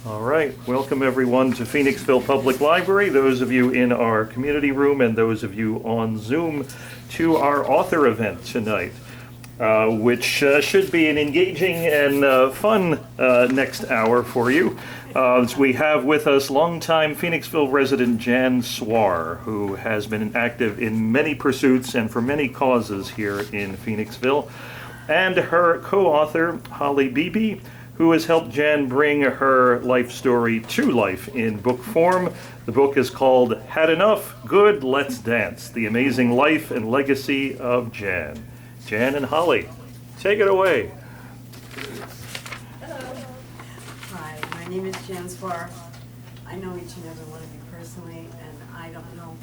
All right, welcome everyone to Phoenixville Public Library, those of you in our community room and those of you on Zoom, to our author event tonight, which should be an engaging and fun next hour for you. We have with us longtime Phoenixville resident Jan Swarr, who has been active in many pursuits and for many causes here in Phoenixville, and her co-author Holly Beebee, who has helped Jan bring her life story to life in book form. The book is called Had Enough, Good, Let's Dance, The Amazing Life and Legacy of Jan. Jan and Holly, take it away. Hello. Hi, my name is Jan Swarr. I know each and every one of you personally, and I don't know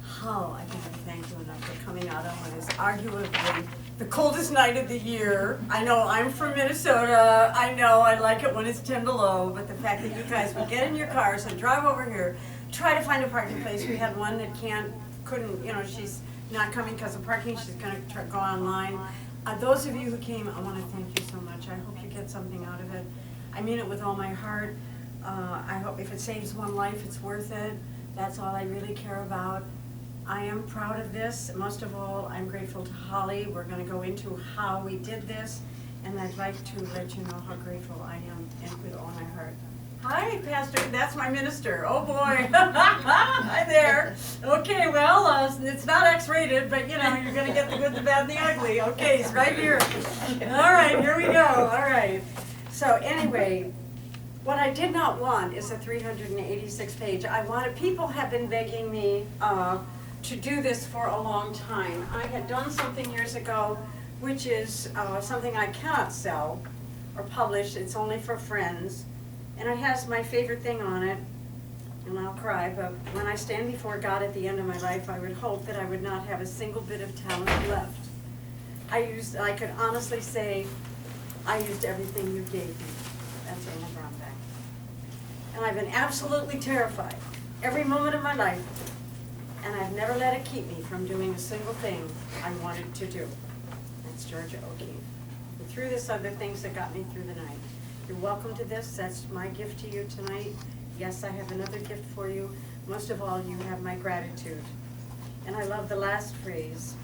how I can thank you enough for coming out on what is arguably the coldest night of the year. I know I'm from Minnesota. I know I like it when it's 10 below, but the fact that you guys would get in your cars and drive over here, try to find a parking place. We had one that couldn't, she's not coming because of parking. She's going to go online. Those of you who came, I want to thank you so much. I hope you get something out of it. I mean it with all my heart. I hope if it saves one life, it's worth it. That's all I really care about. I am proud of this. Most of all, I'm grateful to Holly. We're going to go into how we did this, and I'd like to let you know how grateful I am and with all my heart. Hi, Pastor. That's my minister. Oh, boy. Hi there. Okay, well, it's not X-rated, but, you're going to get the good, the bad, and the ugly. Okay, it's right here. All right, here we go. All right. So anyway, what I did not want is a 386-page. People have been begging me to do this for a long time. I had done something years ago, which is something I cannot sell or publish. It's only for friends. And it has my favorite thing on it, and I'll cry, but when I stand before God at the end of my life, I would hope that I would not have a single bit of talent left. I could honestly say, I used everything you gave me. That's Anna Brownback. And I've been absolutely terrified every moment of my life, and I've never let it keep me from doing a single thing I wanted to do. That's Georgia O'Keeffe. And through this, other things that got me through the night. You're welcome to this. That's my gift to you tonight. Yes, I have another gift for you. Most of all, you have my gratitude. And I love the last phrase.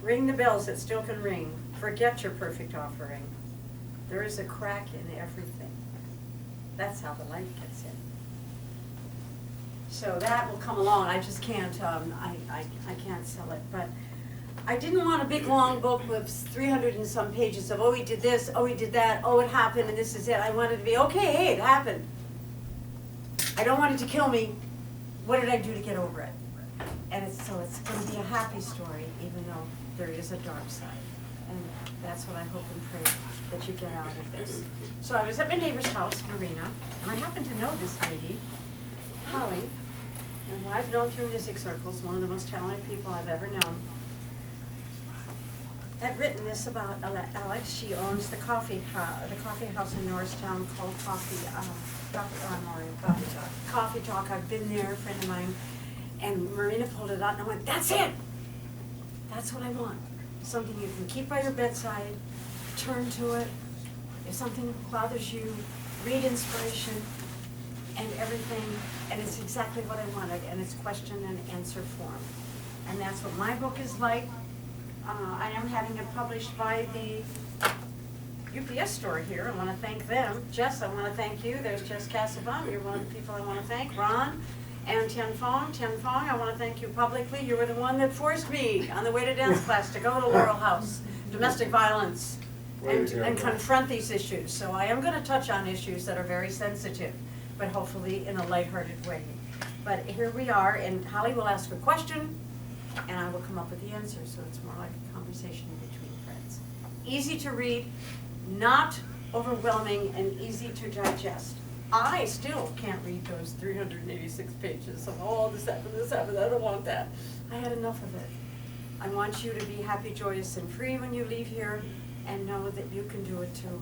Ring the bells that still can ring. Forget your perfect offering. There is a crack in everything. That's how the light gets in. So that will come along. I just can't, I can't sell it. But I didn't want a big long book with 300 and some pages of, oh, he did this, oh, he did that, oh, it happened, and this is it. I wanted to be, okay, hey, it happened. I don't want it to kill me. What did I do to get over it? And it's going to be a happy story, even though there is a dark side. And that's what I hope and pray that you get out of this. So I was at my neighbor's house, Marina, and I happened to know this lady, Holly, and who I've known through music circles, one of the most talented people I've ever known, had written this about Alex. She owns the coffee house in Norristown called Coffee Talk. I've been there, a friend of mine, and Marina pulled it out and I went, that's it! That's what I want. Something you can keep by your bedside, turn to it. If something bothers you, read inspiration and everything, and it's exactly what I wanted, and it's question and answer form. And that's what my book is like. I am having it published by the UPS store here. I want to thank them. Jess, I want to thank you. There's Jess Casabon. You're one of the people I want to thank. Ron and Tian Fong, I want to thank you publicly. You were the one that forced me on the way to dance class to go to Laurel House, domestic violence, and confront these issues. So I am going to touch on issues that are very sensitive, but hopefully in a lighthearted way. But here we are, and Holly will ask a question, and I will come up with the answer, so it's more like a conversation between friends. Easy to read, not overwhelming, and easy to digest. I still can't read those 386 pages of, oh, this happened, I don't want that. I had enough of it. I want you to be happy, joyous, and free when you leave here, and know that you can do it too,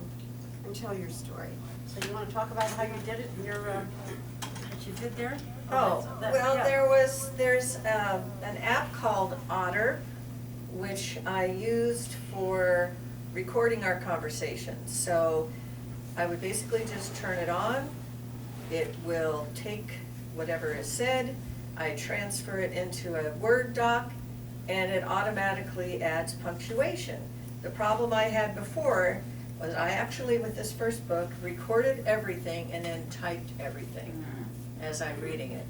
and tell your story. So you want to talk about how you did it, what you did there? There's an app called Otter, which I used for recording our conversations. So I would basically just turn it on, It will take whatever is said, I transfer it into a Word doc, and it automatically adds punctuation. The problem I had before was I actually, with this first book, recorded everything and then typed everything as I'm reading it.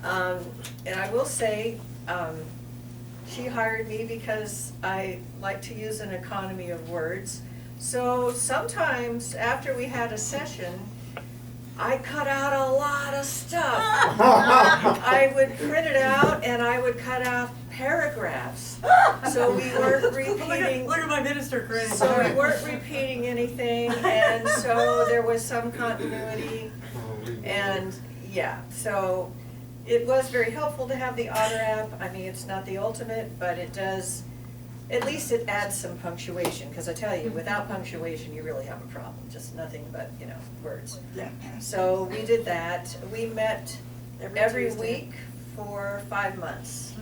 And I will say, she hired me because I like to use an economy of words. So sometimes after we had a session, I cut out a lot of stuff. I would print it out and I would cut out paragraphs. So we weren't repeating. Look at my minister grin. So we weren't repeating anything, and so there was some continuity. And yeah, so it was very helpful to have the Otter app. I mean, it's not the ultimate, but it does, at least it adds some punctuation, because I tell you, without punctuation, you really have a problem, just nothing but, you know, words. Yeah. So we did that. We met every Tuesday. week for 5 months,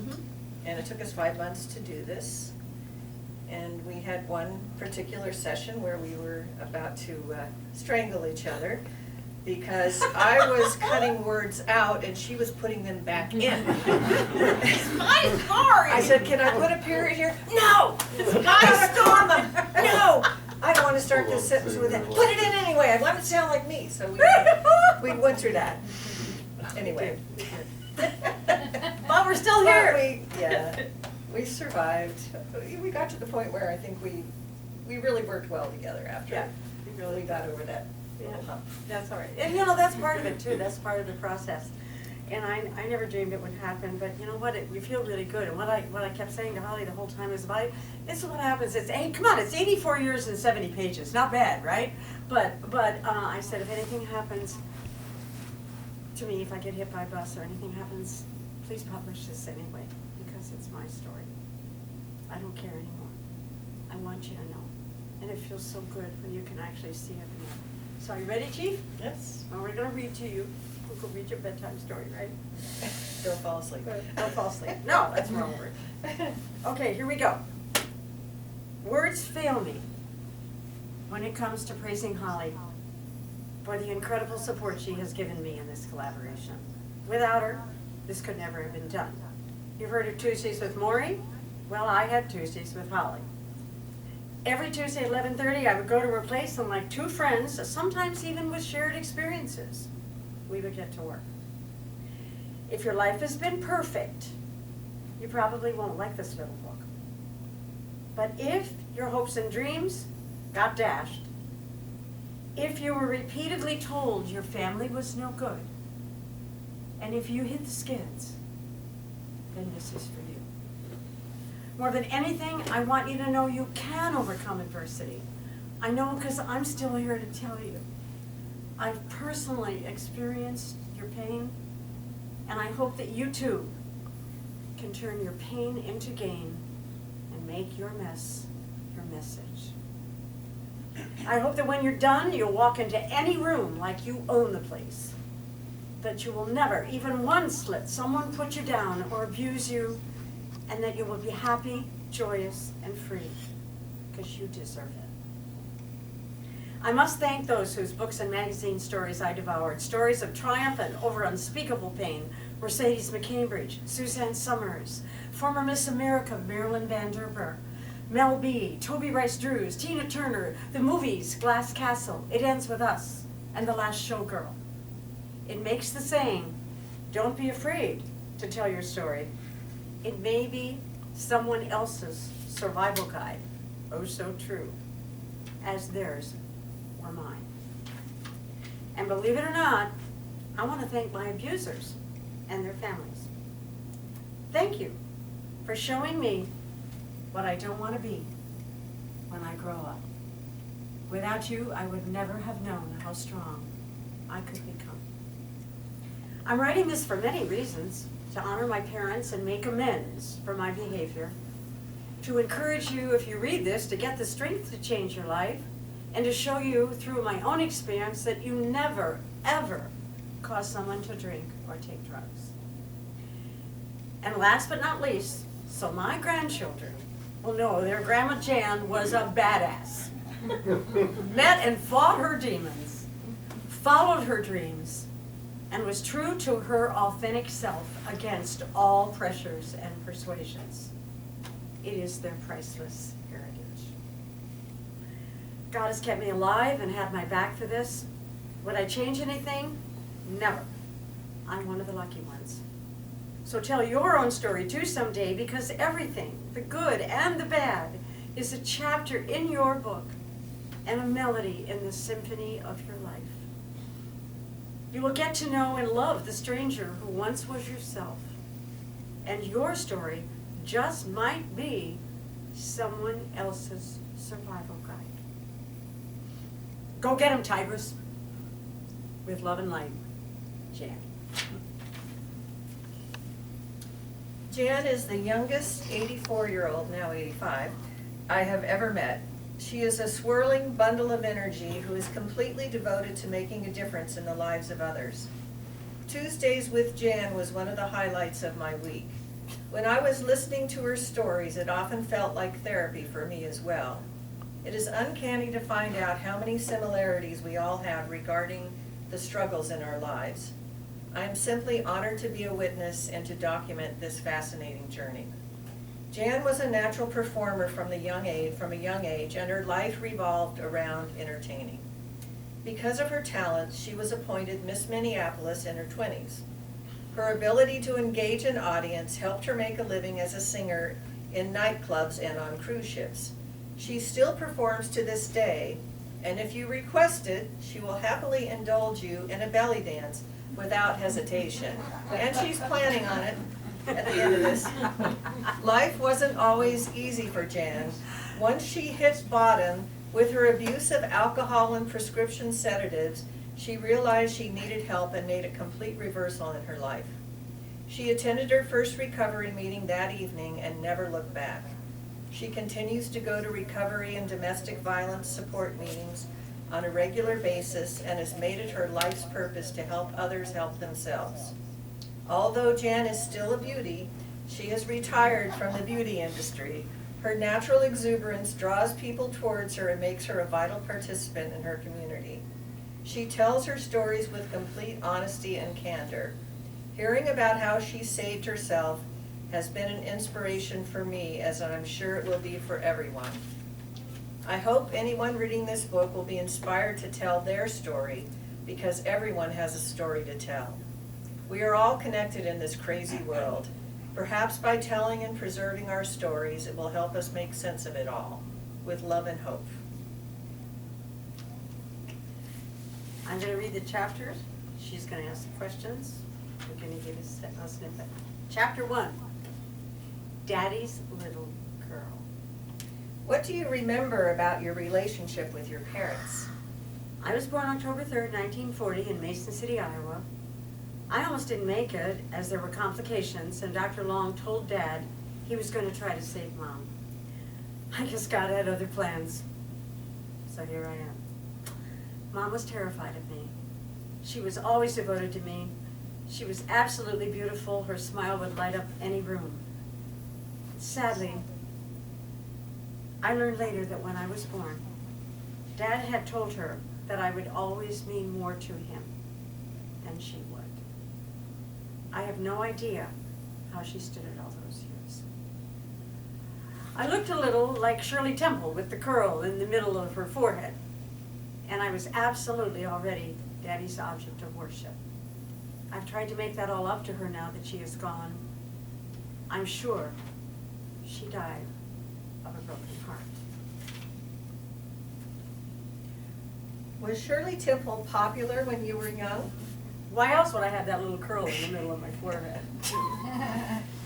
and it took us 5 months to do this. And we had one particular session where we were about to strangle each other, because I was cutting words out and she was putting them back in. I'm sorry. I said, can I put a period here? No! I comma! No! I don't want to start this sentence with that. Put it in anyway, I want it to sound like me. So we went through that. Anyway. But we're still But here. we survived. We got to the point where I think we really worked well together after. Yeah. We really got over that little hump. That's all right. And you know, that's part of it too. That's part of the process. And I never dreamed it would happen, but you know what? You feel really good. And what I kept saying to Holly the whole time is, this is what happens. It's, hey, come on, it's 84 years and 70 pages. Not bad, right? But I said, if anything happens to me, if I get hit by a bus or anything happens, please publish this anyway, because it's my story. I don't care anymore. I want you to know. And it feels so good when you can actually see it now. So are you ready, Chief? Yes. Well, we're gonna read to you. We'll read your bedtime story, right? Don't fall asleep. Don't fall asleep. No, that's the wrong word. Okay, here we go. Words fail me when it comes to praising Holly for the incredible support she has given me in this collaboration. Without her, this could never have been done. You've heard of Tuesdays with Maury? Well, I had Tuesdays with Holly. Every Tuesday at 11:30, I would go to her place, and like two friends, sometimes even with shared experiences, we would get to work. If your life has been perfect, you probably won't like this little book. But if your hopes and dreams got dashed, if you were repeatedly told your family was no good, and if you hit the skids, then this is for you. More than anything, I want you to know you can overcome adversity. I know because I'm still here to tell you. I've personally experienced your pain, and I hope that you too can turn your pain into gain and make your mess your message. I hope that when you're done, you'll walk into any room like you own the place. That you will never, even once, let someone put you down or abuse you, and that you will be happy, joyous, and free, because you deserve it. I must thank those whose books and magazine stories I devoured, stories of triumph and over unspeakable pain. Mercedes McCambridge, Suzanne Summers, former Miss America Marilyn Van Der Ber, Mel B, Toby Rice Drews, Tina Turner, the movies, Glass Castle, It Ends With Us, and The Last Showgirl. It makes the saying, don't be afraid to tell your story. It may be someone else's survival guide, oh so true, as theirs or mine. And believe it or not, I want to thank my abusers and their families. Thank you for showing me what I don't want to be when I grow up. Without you, I would never have known how strong I could become. I'm writing this for many reasons: to honor my parents and make amends for my behavior, to encourage you, if you read this, to get the strength to change your life, and to show you through my own experience that you never, ever cause someone to drink or take drugs. And last but not least, so my grandchildren will know their Grandma Jan was a badass. Met and fought her demons, followed her dreams, and was true to her authentic self against all pressures and persuasions. It is their priceless heritage. God has kept me alive and had my back for this. Would I change anything? Never. I'm one of the lucky ones. So tell your own story too someday, because everything, the good and the bad, is a chapter in your book and a melody in the symphony of your life. You will get to know and love the stranger who once was yourself. And your story just might be someone else's survival guide. Go get 'em, Tigress. With love and light, Jan. Jan is the youngest 84-year-old, now 85, I have ever met. She is a swirling bundle of energy who is completely devoted to making a difference in the lives of others. Tuesdays with Jan was one of the highlights of my week. When I was listening to her stories, it often felt like therapy for me as well. It is uncanny to find out how many similarities we all have regarding the struggles in our lives. I am simply honored to be a witness and to document this fascinating journey. Jan was a natural performer from a young age, and her life revolved around entertaining. Because of her talents, she was appointed Miss Minneapolis in her 20s. Her ability to engage an audience helped her make a living as a singer in nightclubs and on cruise ships. She still performs to this day, and if you request it, she will happily indulge you in a belly dance without hesitation. And she's planning on it at the end of this. Life wasn't always easy for Jan. Once she hit bottom with her abuse of alcohol and prescription sedatives, she realized she needed help and made a complete reversal in her life. She attended her first recovery meeting that evening and never looked back. She continues to go to recovery and domestic violence support meetings on a regular basis and has made it her life's purpose to help others help themselves. Although Jan is still a beauty, she has retired from the beauty industry. Her natural exuberance draws people towards her and makes her a vital participant in her community. She tells her stories with complete honesty and candor. Hearing about how she saved herself has been an inspiration for me, as I'm sure it will be for everyone. I hope anyone reading this book will be inspired to tell their story, because everyone has a story to tell. We are all connected in this crazy world. Perhaps by telling and preserving our stories, it will help us make sense of it all, with love and hope. I'm going to read the chapters. She's going to ask the questions. We're going to give a snippet. Chapter 1, Daddy's Little Girl. What do you remember about your relationship with your parents? I was born October 3rd, 1940 in Mason City, Iowa. I almost didn't make it as there were complications, and Dr. Long told Dad he was going to try to save Mom. I guess God had other plans. So here I am. Mom was terrified of me. She was always devoted to me. She was absolutely beautiful. Her smile would light up any room. Sadly, I learned later that when I was born, Dad had told her that I would always mean more to him than she would. I have no idea how she stood it all those years. I looked a little like Shirley Temple with the curl in the middle of her forehead, and I was absolutely already Daddy's object of worship. I've tried to make that all up to her now that she is gone. I'm sure she died of a broken heart. Was Shirley Temple popular when you were young? Why else would I have that little curl in the middle of my forehead?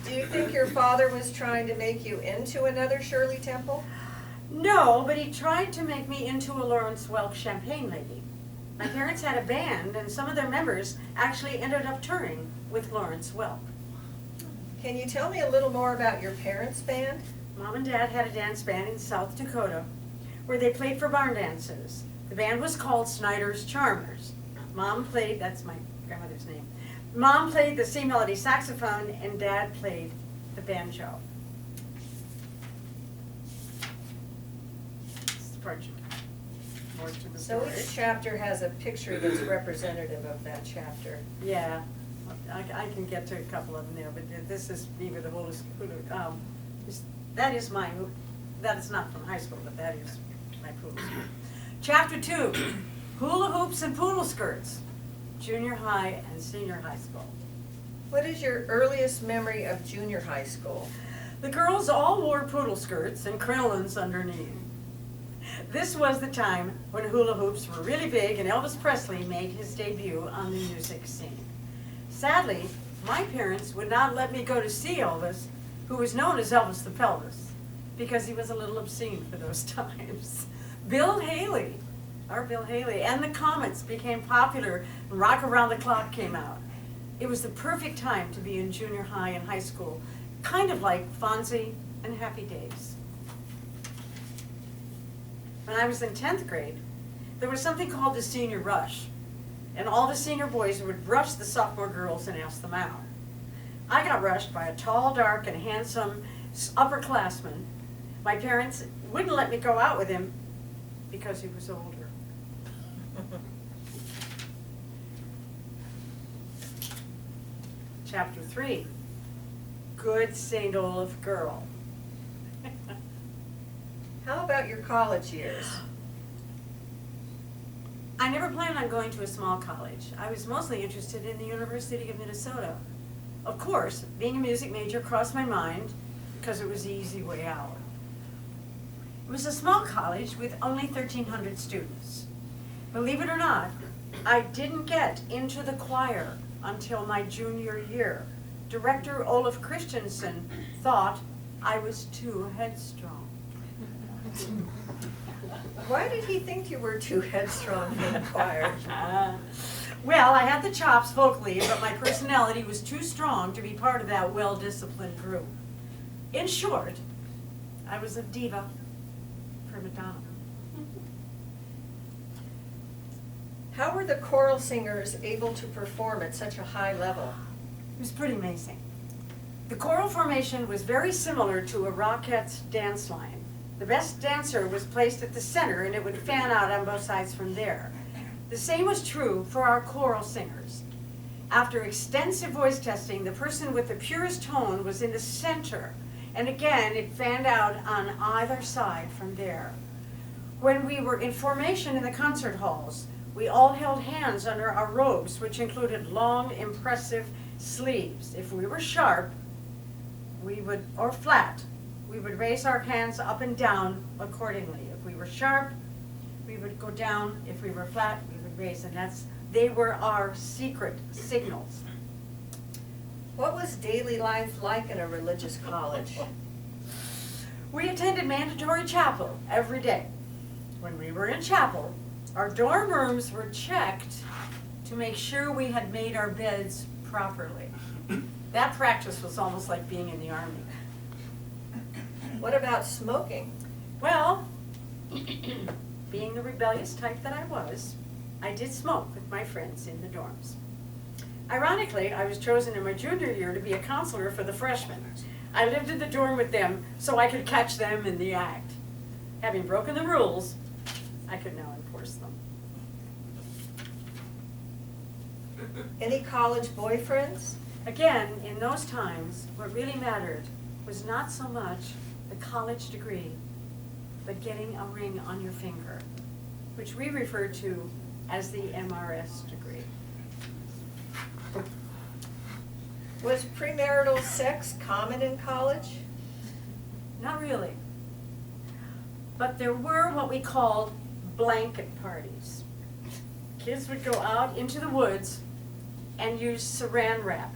Do you think your father was trying to make you into another Shirley Temple? No, but he tried to make me into a Lawrence Welk champagne lady. My parents had a band, and some of their members actually ended up touring with Lawrence Welk. Can you tell me a little more about your parents' band? Mom and Dad had a dance band in South Dakota where they played for barn dances. The band was called Snyder's Charmers. Mom played, that's my grandmother's name. Mom played the C melody saxophone, and Dad played the banjo. It's the part you more to the So story. each chapter has a picture that's representative of that chapter. Yeah, I can get to a couple of them there, but this is me with the hula, that is not from high school, but that is my poodle skirt. Chapter 2, hula hoops and poodle skirts, junior high and senior high school. What is your earliest memory of junior high school? The girls all wore poodle skirts and crinolines underneath. This was the time when hula hoops were really big and Elvis Presley made his debut on the music scene. Sadly, my parents would not let me go to see Elvis, who was known as Elvis the Pelvis, because he was a little obscene for those times. Bill Haley, and the Comets became popular and Rock Around the Clock came out. It was the perfect time to be in junior high and high school, kind of like Fonzie and Happy Days. When I was in 10th grade, there was something called the senior rush, and all the senior boys would rush the sophomore girls and ask them out. I got rushed by a tall, dark, and handsome upperclassman. My parents wouldn't let me go out with him because he was older. Chapter 3, Good St. Olaf Girl. How about your college years? I never planned on going to a small college. I was mostly interested in the University of Minnesota. Of course, being a music major crossed my mind because it was the easy way out. It was a small college with only 1,300 students. Believe it or not, I didn't get into the choir until my junior year. Director Olaf Christensen thought I was too headstrong. Why did he think you were too headstrong for the choir? Well, I had the chops vocally, but my personality was too strong to be part of that well-disciplined group. In short, I was a diva for Madonna. How were the choral singers able to perform at such a high level? It was pretty amazing. The choral formation was very similar to a Rockettes dance line. The best dancer was placed at the center and it would fan out on both sides from there. The same was true for our choral singers. After extensive voice testing, the person with the purest tone was in the center, and again it fanned out on either side from there. When we were in formation in the concert halls, we all held hands under our robes, which included long, impressive sleeves. If we were sharp, or flat, we would raise our hands up and down accordingly. If we were sharp, we would go down. If we were flat, we would raise, and they were our secret signals. What was daily life like in a religious college? We attended mandatory chapel every day. When we were in chapel, our dorm rooms were checked to make sure we had made our beds properly. That practice was almost like being in the Army. What about smoking? Well, being the rebellious type that I was, I did smoke with my friends in the dorms. Ironically, I was chosen in my junior year to be a counselor for the freshmen. I lived in the dorm with them so I could catch them in the act. Having broken the rules, I could now enforce them. Any college boyfriends? Again, in those times, what really mattered was not so much the college degree, but getting a ring on your finger, which we refer to as the MRS degree. Was premarital sex common in college? Not really. But there were what we called blanket parties. Kids would go out into the woods and use saran wrap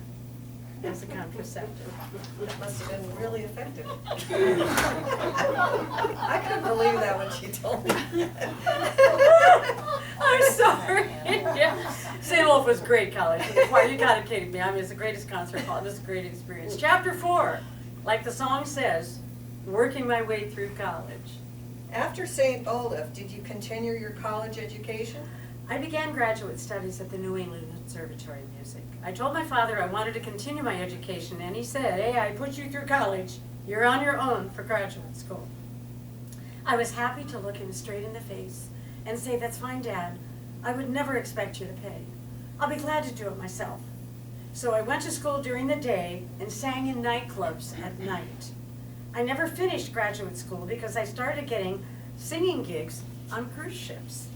as a contraceptive. That must have been really effective. I couldn't believe that when she told me. I'm sorry. Yeah. St. Olaf was great college. Why you gotta kidding me? I mean, it's the greatest concert hall. This is a great experience. Chapter 4, like the song says, working my way through college. After St. Olaf, did you continue your college education? I began graduate studies at the New England Conservatory of Music. I told my father I wanted to continue my education, and he said, "Hey, I put you through college. You're on your own for graduate school." I was happy to look him straight in the face and say, "That's fine, Dad. I would never expect you to pay. I'll be glad to do it myself." So I went to school during the day and sang in nightclubs at night. I never finished graduate school because I started getting singing gigs on cruise ships.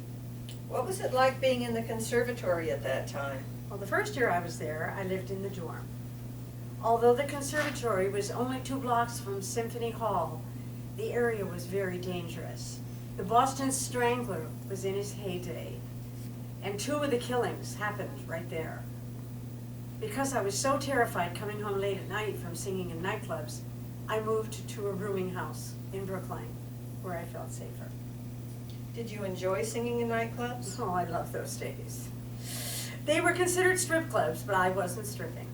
What was it like being in the conservatory at that time? Well, the first year I was there, I lived in the dorm. Although the conservatory was only 2 blocks from Symphony Hall, the area was very dangerous. The Boston Strangler was in his heyday, and 2 of the killings happened right there. Because I was so terrified coming home late at night from singing in nightclubs, I moved to a rooming house in Brookline, where I felt safer. Did you enjoy singing in nightclubs? Oh, I love those days. They were considered strip clubs, but I wasn't stripping.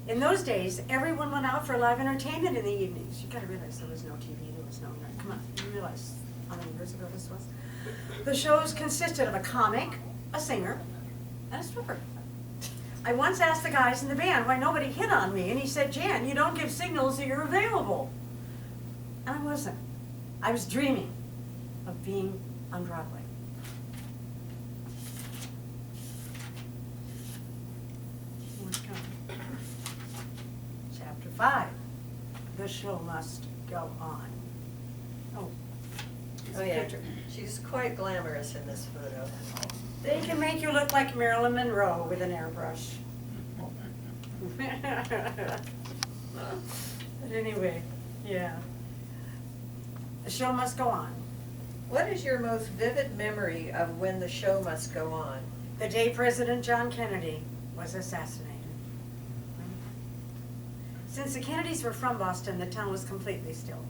In those days, everyone went out for live entertainment in the evenings. You gotta realize there was no TV, there was no, come on, you realize how many years ago this was? The shows consisted of a comic, a singer, and a stripper. I once asked the guys in the band why nobody hit on me, and he said, "Jan, you don't give signals that you're available." And I wasn't. I was dreaming of being on Broadway. More to come. Chapter 5, the show must go on. Oh, Oh yeah, she's quite glamorous in this photo. they can make you look like Marilyn Monroe with an airbrush. But anyway, yeah. The show must go on. What is your most vivid memory of when the show must go on? The day President John Kennedy was assassinated. Since the Kennedys were from Boston, the town was completely still.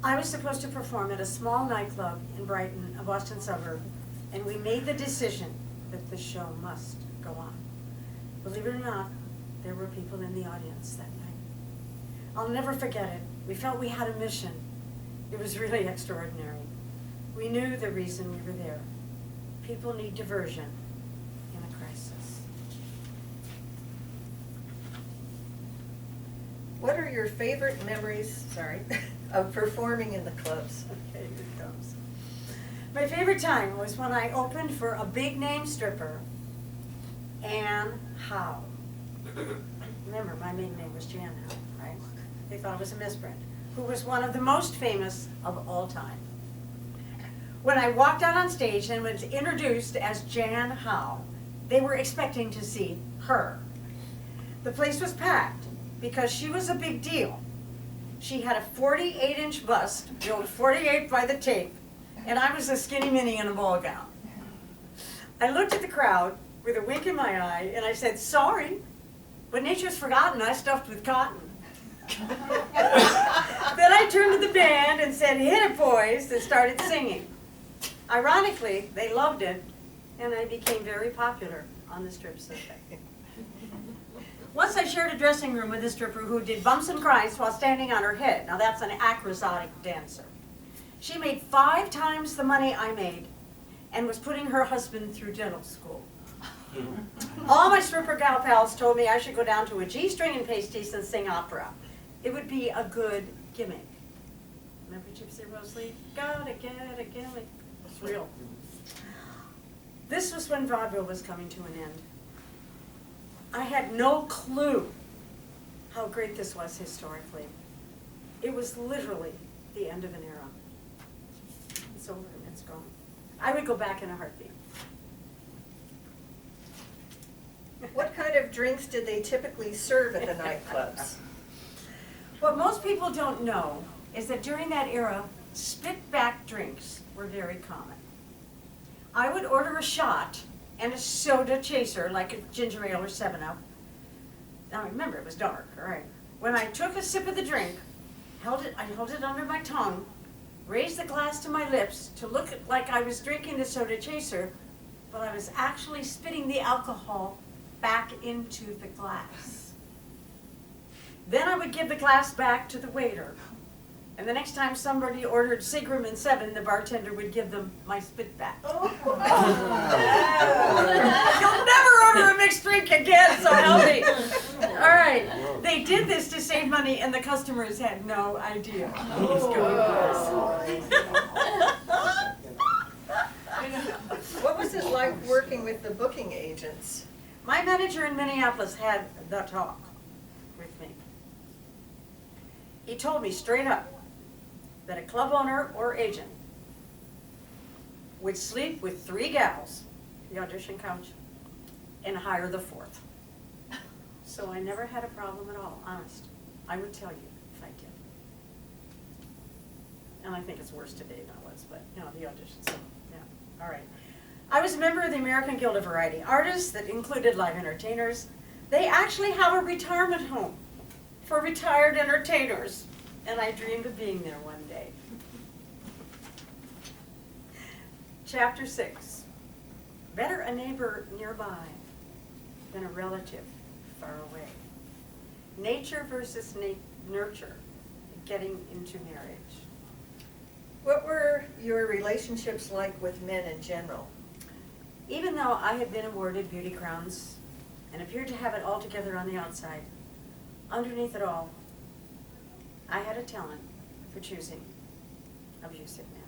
I was supposed to perform at a small nightclub in Brighton, a Boston suburb, and we made the decision that the show must go on. Believe it or not, there were people in the audience that night. I'll never forget it. We felt we had a mission. It was really extraordinary. We knew the reason we were there. People need diversion in a crisis. What are your favorite memories, of performing in the clubs? Okay, here it comes. My favorite time was when I opened for a big name stripper, Anne Howe. Remember, my maiden name was Jan Howe, right? They thought it was a misprint, who was one of the most famous of all time. When I walked out on stage and was introduced as Jan Howe, they were expecting to see her. The place was packed because she was a big deal. She had a 48-inch bust, built 48 by the tape, and I was a skinny mini in a ball gown. I looked at the crowd with a wink in my eye, and I said, "Sorry, but nature's forgotten I stuffed with cotton." Then I turned to the band and said, "Hit it, boys," and started singing. Ironically, they loved it, and I became very popular on the strip circuit. Once I shared a dressing room with a stripper who did bumps and cries while standing on her head. Now that's an acrobatic dancer. She made 5 times the money I made and was putting her husband through dental school. All my stripper gal pals told me I should go down to a G-string and pasties and sing opera. It would be a good gimmick. Remember Gypsy Rose Lee? Gotta get a gimmick. It's real. This was when vaudeville was coming to an end. I had no clue how great this was historically. It was literally the end of an era. It's over and it's gone. I would go back in a heartbeat. What kind of drinks did they typically serve at the nightclubs? What most people don't know is that during that era, spit-back drinks were very common. I would order a shot and a soda chaser, like a ginger ale or 7-Up. Now remember, it was dark, all right. When I took a sip of the drink, I held it under my tongue, raised the glass to my lips to look like I was drinking the soda chaser, but I was actually spitting the alcohol back into the glass. Then I would give the glass back to the waiter. And the next time somebody ordered Seagram and 7, the bartender would give them my spit back. You'll never order a mixed drink again, so help me. All right, they did this to save money, and the customers had no idea who was going for this. it like working with the booking agents? My manager in Minneapolis had the talk with me. He told me straight up that a club owner or agent would sleep with 3 gals, the audition couch, and hire the 4th. So I never had a problem at all, honest. I would tell you if I did. And I think it's worse today than it was, but, you know, the auditions, so, yeah, all right. I was a member of the American Guild of Variety Artists that included live entertainers. They actually have a retirement home for retired entertainers, and I dreamed of being there one day. Chapter 6, better a neighbor nearby than a relative far away. Nature versus nurture, getting into marriage. What were your relationships like with men in general? Even though I had been awarded beauty crowns and appeared to have it all together on the outside, underneath it all, I had a talent for choosing abusive men.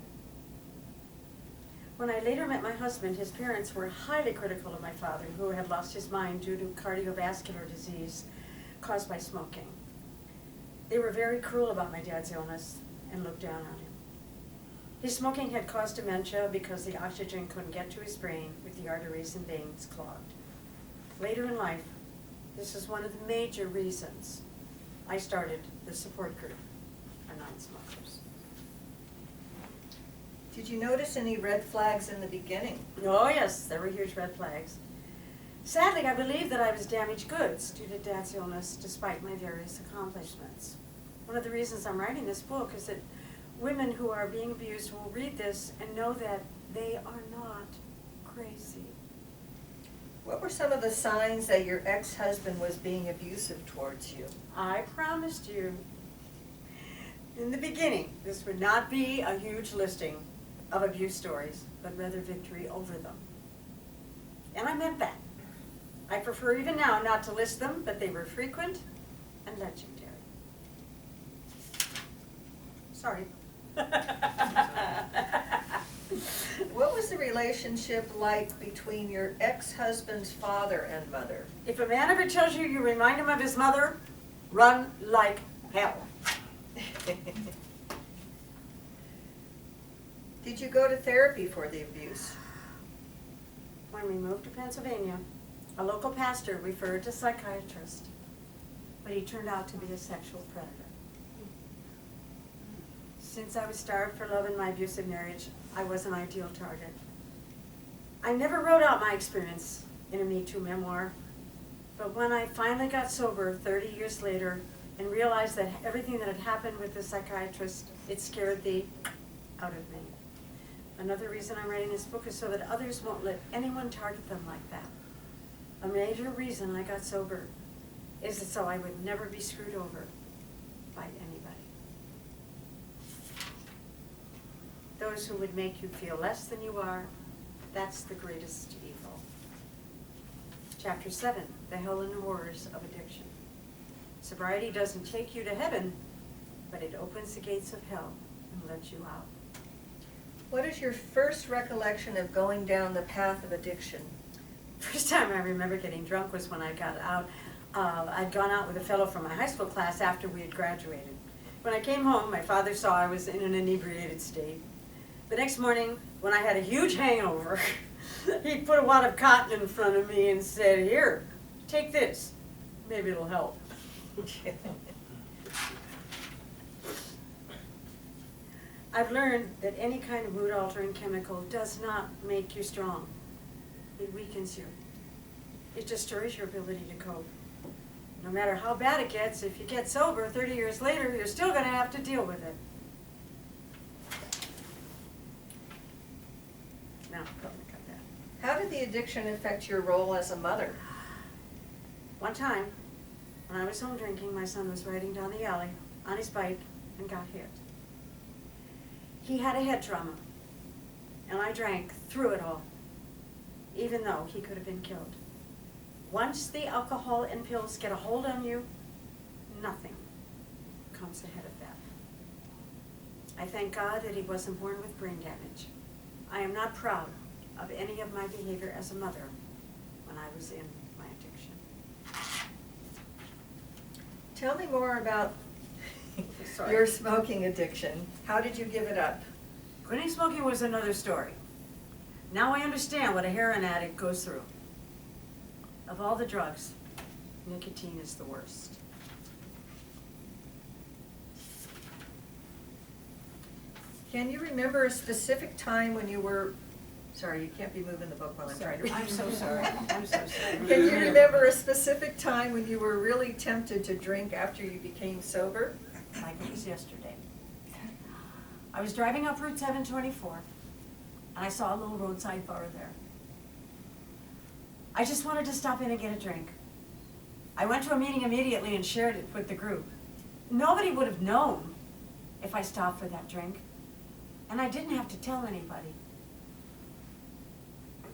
When I later met my husband, his parents were highly critical of my father, who had lost his mind due to cardiovascular disease caused by smoking. They were very cruel about my dad's illness and looked down on him. His smoking had caused dementia because the oxygen couldn't get to his brain with the arteries and veins clogged. Later in life, this is one of the major reasons I started the support group for non-smokers. Did you notice any red flags in the beginning? Oh yes, there were huge red flags. Sadly, I believe that I was damaged goods due to Dad's illness despite my various accomplishments. One of the reasons I'm writing this book is that women who are being abused will read this and know that they are not crazy. What were some of the signs that your ex-husband was being abusive towards you? I promised you in the beginning this would not be a huge listing of abuse stories, but rather victory over them. And I meant that. I prefer even now not to list them, but they were frequent and legendary. Sorry. What was the relationship like between your ex-husband's father and mother? If a man ever tells you you remind him of his mother, run like hell. Did you go to therapy for the abuse? When we moved to Pennsylvania, a local pastor referred to a psychiatrist, but he turned out to be a sexual predator. Since I was starved for love in my abusive marriage, I was an ideal target. I never wrote out my experience in a Me Too memoir, but when I finally got sober 30 years later and realized that everything that had happened with the psychiatrist, it scared the out of me. Another reason I'm writing this book is so that others won't let anyone target them like that. A major reason I got sober is so I would never be screwed over by anybody. Those who would make you feel less than you are, that's the greatest evil. Chapter 7, the hell and horrors of addiction. Sobriety doesn't take you to heaven, but it opens the gates of hell and lets you out. What is your first recollection of going down the path of addiction? First time I remember getting drunk was when I got out. I'd gone out with a fellow from my high school class after we had graduated. When I came home, my father saw I was in an inebriated state. The next morning, when I had a huge hangover, he put a wad of cotton in front of me and said, "Here, take this. Maybe it'll help." I've learned that any kind of mood-altering chemical does not make you strong. It weakens you. It destroys your ability to cope. No matter how bad it gets, if you get sober 30 years later, you're still going to have to deal with it. Now, go ahead and cut that. How did the addiction affect your role as a mother? One time, when I was home drinking, my son was riding down the alley on his bike and got hit. He had a head trauma, and I drank through it all, even though he could have been killed. Once the alcohol and pills get a hold on you, nothing comes ahead of that. I thank God that he wasn't born with brain damage. I am not proud of any of my behavior as a mother when I was in my addiction. Tell me more about Sorry. your smoking addiction. How did you give it up? Quitting smoking was another story. Now I understand what a heroin addict goes through. Of all the drugs, nicotine is the worst. Can you remember a specific time when you were, sorry, you can't be moving the book while I'm trying to read. I'm so sorry. I'm so sorry. Can you remember a specific time when you were really tempted to drink after you became sober? Like it was yesterday. I was driving up Route 724, and I saw a little roadside bar there. I just wanted to stop in and get a drink. I went to a meeting immediately and shared it with the group. Nobody would have known if I stopped for that drink, and I didn't have to tell anybody.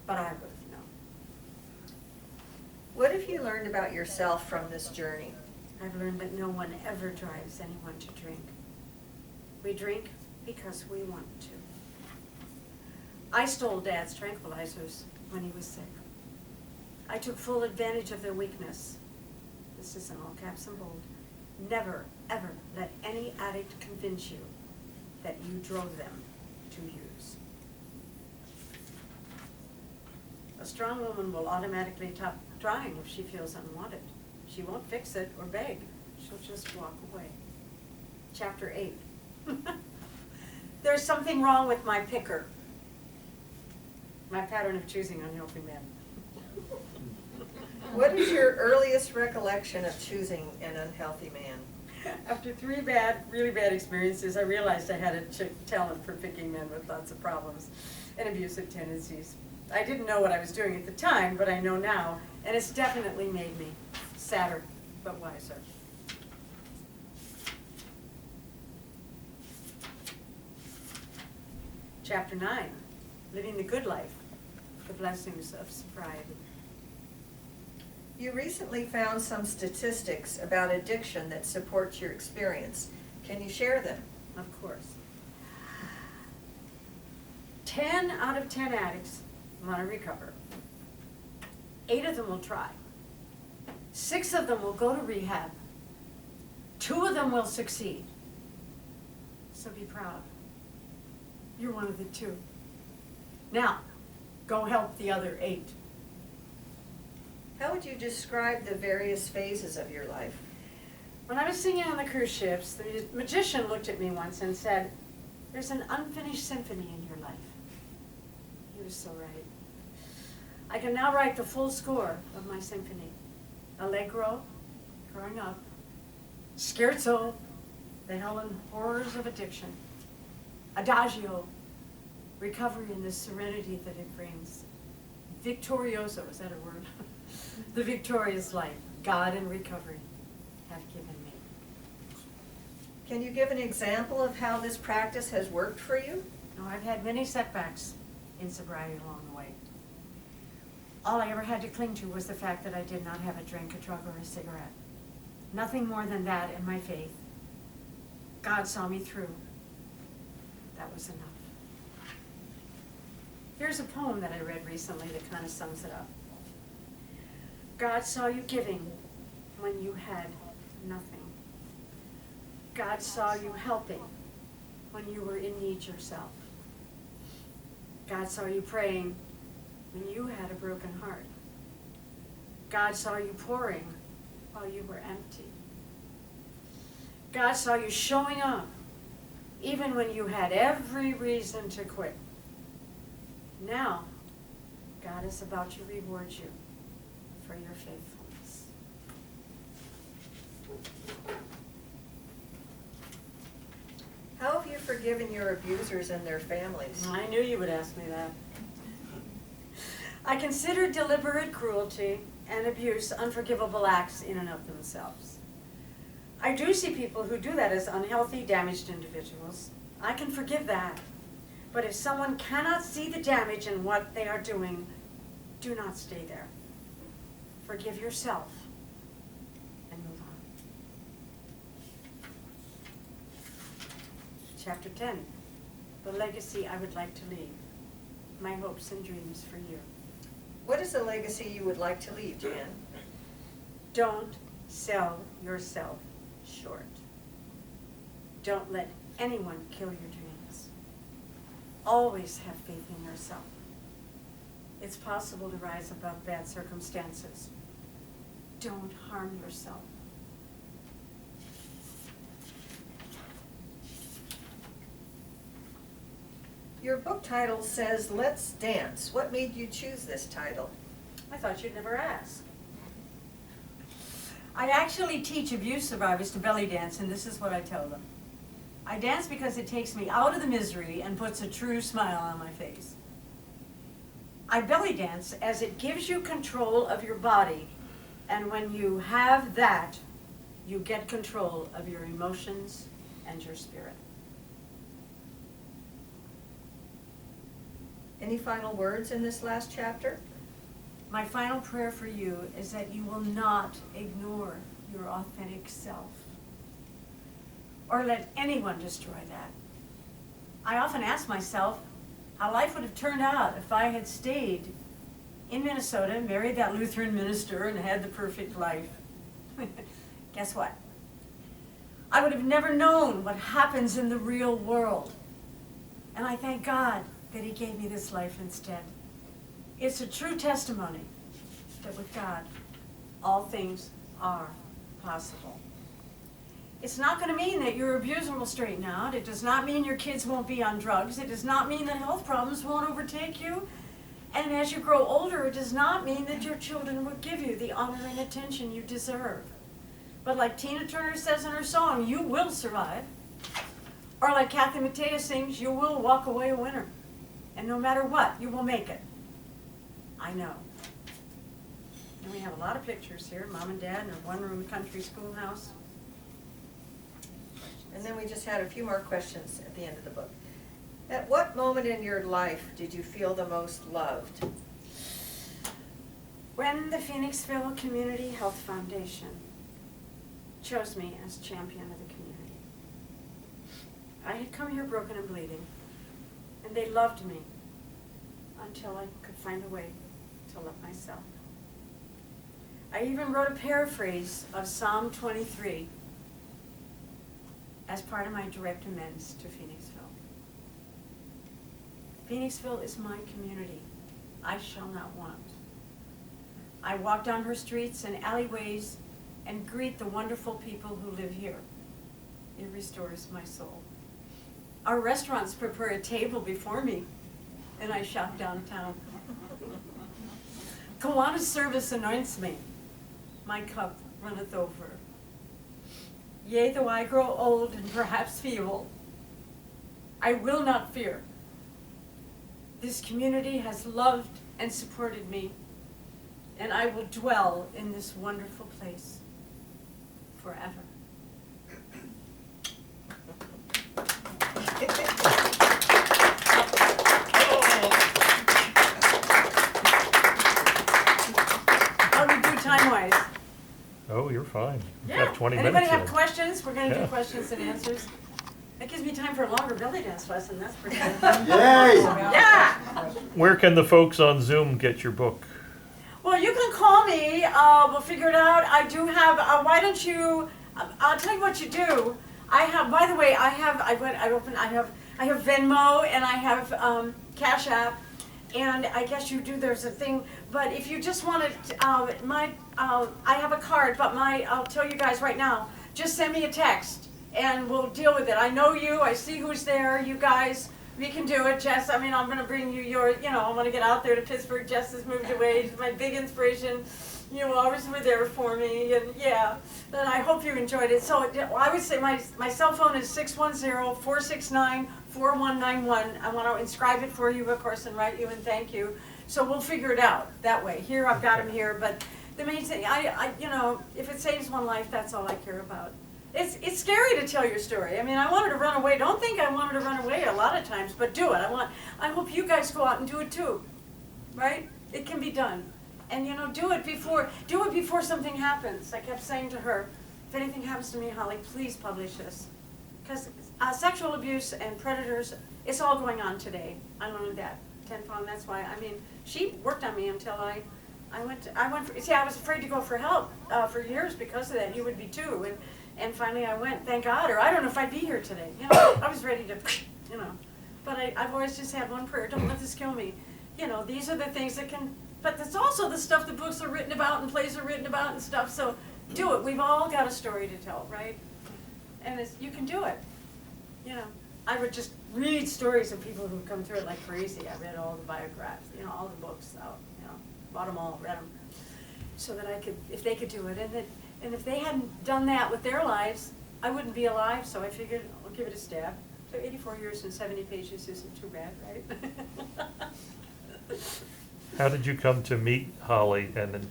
But I would have known. What have you learned about yourself from this journey? I've learned that no one ever drives anyone to drink. We drink because we want to. I stole Dad's tranquilizers when he was sick. I took full advantage of their weakness. This is in all caps and bold. Never, ever let any addict convince you that you drove them to use. A strong woman will automatically stop trying if she feels unwanted. She won't fix it or beg. She'll just walk away. Chapter 8. There's something wrong with my picker. My pattern of choosing unhealthy men. What is your earliest recollection of choosing an unhealthy man? After 3 really bad experiences, I realized I had a talent for picking men with lots of problems and abusive tendencies. I didn't know what I was doing at the time, but I know now, and it's definitely made me sadder, but wiser. Chapter 9, Living the Good Life, the Blessings of Sobriety. You recently found some statistics about addiction that support your experience. Can you share them? Of course. 10 out of 10 addicts want to recover. 8 of them will try. 6 of them will go to rehab. 2 of them will succeed. So be proud. You're one of the 2. Now, go help the other 8. How would you describe the various phases of your life? When I was singing on the cruise ships, the magician looked at me once and said, "There's an unfinished symphony in your life." He was so right. I can now write the full score of my symphony. Allegro, growing up. Scherzo, the hell and horrors of addiction. Adagio, recovery and the serenity that it brings. Victorioso, is that a word? The victorious life God and recovery have given me. Can you give an example of how this practice has worked for you? Now, I've had many setbacks in sobriety along the way. All I ever had to cling to was the fact that I did not have a drink, a drug, or a cigarette. Nothing more than that in my faith. God saw me through. That was enough. Here's a poem that I read recently that kind of sums it up. God saw you giving when you had nothing. God saw you helping when you were in need yourself. God saw you praying when you had a broken heart. God saw you pouring while you were empty. God saw you showing up even when you had every reason to quit. Now, God is about to reward you for your faithfulness. How have you forgiven your abusers and their families? I knew you would ask me that. I consider deliberate cruelty and abuse unforgivable acts in and of themselves. I do see people who do that as unhealthy, damaged individuals. I can forgive that. But if someone cannot see the damage in what they are doing, do not stay there. Forgive yourself and move on. Chapter 10, the legacy I would like to leave. my hopes and dreams for you. What is a legacy you would like to leave, Jan? Don't sell yourself short. Don't let anyone kill your dreams. Always have faith in yourself. It's possible to rise above bad circumstances. Don't harm yourself. Your book title says, Let's Dance. What made you choose this title? I thought you'd never ask. I actually teach abuse survivors to belly dance, and this is what I tell them. I dance because it takes me out of the misery and puts a true smile on my face. I belly dance as it gives you control of your body, and when you have that, you get control of your emotions and your spirit. Any final words in this last chapter? My final prayer for you is that you will not ignore your authentic self or let anyone destroy that. I often ask myself how life would have turned out if I had stayed in Minnesota, married that Lutheran minister, and had the perfect life. Guess what? I would have never known what happens in the real world. And I thank God that He gave me this life instead. It's a true testimony that with God, all things are possible. It's not going to mean that your abuser will straighten out. It does not mean your kids won't be on drugs. It does not mean that health problems won't overtake you. And as you grow older, it does not mean that your children will give you the honor and attention you deserve. But like Tina Turner says in her song, you will survive. Or like Kathy Mattea sings, you will walk away a winner. And no matter what, you will make it. I know. And we have a lot of pictures here, Mom and Dad in a one-room country schoolhouse. And then we just had a few more questions at the end of the book. At what moment in your life did you feel the most loved? When the Phoenixville Community Health Foundation chose me as champion of the community. I had come here broken and bleeding, and they loved me until I could find a way to love myself. I even wrote a paraphrase of Psalm 23 as part of my direct amends to Phoenixville. Phoenixville is my community. I shall not want. I walk down her streets and alleyways and greet the wonderful people who live here. It restores my soul. Our restaurants prepare a table before me, and I shop downtown. Kawana's service anoints me. My cup runneth over. Yea, though I grow old and perhaps feeble, I will not fear. This community has loved and supported me, and I will dwell in this wonderful place forever. How do we do time-wise? Oh, you're fine. We've Yeah. got 20 Anybody minutes have here. questions? We're going to Yeah. do questions and answers. That gives me time for a longer belly dance lesson. That's pretty good. Yay! Yeah. Where can the folks on Zoom get your book? Well, you can call me. We'll figure it out. I do have. Why don't you? I'll tell you what you do. I have. By the way, I have. I have Venmo and I have Cash App, and I guess you do. There's a thing. But if you just want to, I have a card. But I'll tell you guys right now. Just send me a text, and we'll deal with it. I know you. I see who's there. You guys. We can do it, Jess. I mean, I'm going to bring you your, I want to get out there to Pittsburgh. Jess has moved away. She's my big inspiration. You always were there for me. And yeah, and I hope you enjoyed it. So I would say my cell phone is 610-469-4191. I want to inscribe it for you, of course, and write you and thank you. So we'll figure it out that way. Here, I've got him here. But the main thing, if it saves one life, that's all I care about. It's scary to tell your story. I mean, I wanted to run away. Don't think I wanted to run away a lot of times, but do it. I hope you guys go out and do it too, right? It can be done, and do it before something happens. I kept saying to her, if anything happens to me, Holly, please publish this, because sexual abuse and predators, it's all going on today. I learned that 10 pound, that's why, I mean, she worked on me until I was afraid to go for help, for years because of that, you would be too, and finally I went, thank God, or I don't know if I'd be here today, you know, I was ready to, you know, but I've always just had one prayer, don't let this kill me, you know, these are the things that can, but it's also the stuff the books are written about and plays are written about and stuff, so do it, we've all got a story to tell, right? And you can do it, you know. I would just read stories of people who come through it like crazy. I read all the biographies, you know, all the books out, you know, bought them all, read them, so that I could, if they could do it, and if they hadn't done that with their lives, I wouldn't be alive. So I figured I'll give it a stab. So 84 years and 70 pages isn't too bad, right? How did you come to meet Holly and then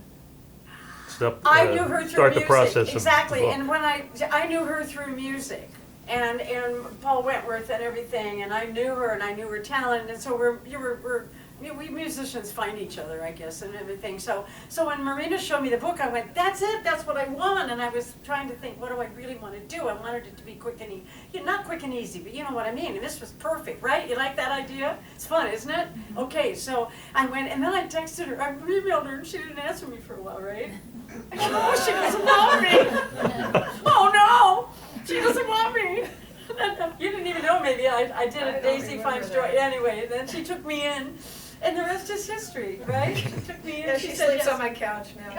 start I knew her through start the music, process exactly. of the book? And when I knew her through music, and Paul Wentworth and everything, and I knew her and I knew her talent, and so we musicians find each other, I guess, and everything. So when Marina showed me the book, I went, that's it, that's what I want. And I was trying to think, what do I really want to do? I wanted it to be quick and easy, not quick and easy, but you know what I mean. And this was perfect, right? You like that idea? It's fun, isn't it? Okay, so I went, and then I texted her, I emailed her, and she didn't answer me for a while, right? I said, oh, she doesn't want me. Oh no, she doesn't want me. You didn't even know, maybe I did a Daisy Fine story. Anyway, and then she took me in. And the rest is history, right? She took me in. Yeah, she said sleeps yes. on my couch now.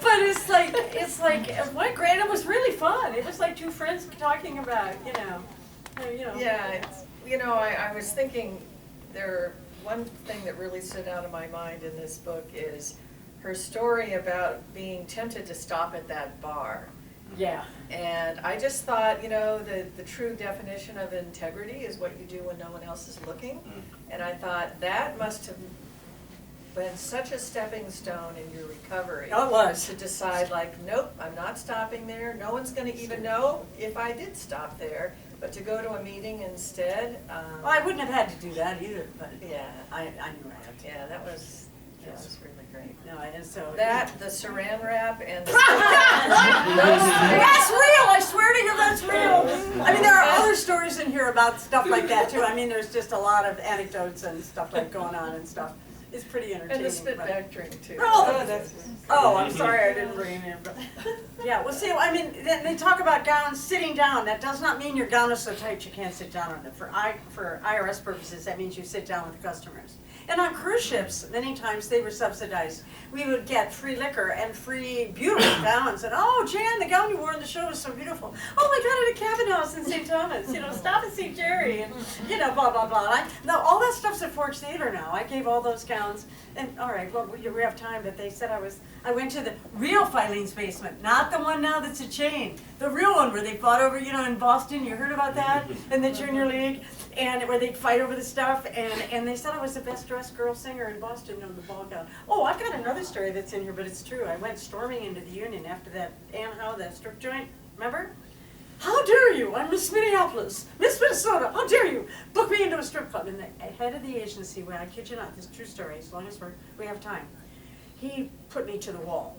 But it's like what great! It was really fun. It was like two friends talking about, you know. Yeah, it's, you know, I was thinking one thing that really stood out in my mind in this book is her story about being tempted to stop at that bar. Yeah. And I just thought, you know, the true definition of integrity is what you do when no one else is looking. And I thought that must have been such a stepping stone in your recovery. Oh, it was. To decide, like, nope, I'm not stopping there. No one's going to even know if I did stop there. But to go to a meeting instead. Well, I wouldn't have had to do that either, but Yeah. I knew I had to. Yeah, that was really great. No, and so That, the saran wrap, and that's real. I swear to you, that's real. I mean, there are other stories in here about stuff like that too. I mean, there's just a lot of anecdotes and stuff like going on and stuff. It's pretty entertaining. and the spit but- back drink too. Oh, I'm sorry I didn't bring it in. But yeah, well, see, I mean, they talk about gowns sitting down. That does not mean your gown is so tight you can't sit down on it. For IRS purposes, that means you sit down with the customers. And on cruise ships, many times they were subsidized. We would get free liquor and free beautiful gowns. And oh, Jan, the gown you wore in the show is so beautiful. Oh, I got it at Cabin House in St. Thomas. You know, stop at St. Jerry, and you know, blah blah blah. Now all that stuff's at Forge Theater now. I gave all those gowns. And all right, well, we have time, but they said I went to the real Filene's basement, not the one now that's a chain. The real one where they fought over, you know, in Boston. You heard about that in the junior league, and where they'd fight over the stuff. And they said I was the best dressed girl singer in Boston on the ball gown. Oh, I've got another story that's in here, but it's true. I went storming into the Union after that Ann Howe, that strip joint. Remember? How dare you? I'm Miss Minneapolis, Miss Minnesota. How dare you book me into a strip club? And the head of the agency, when I kid you not, this is a true story, as long as we have time, he put me to the wall.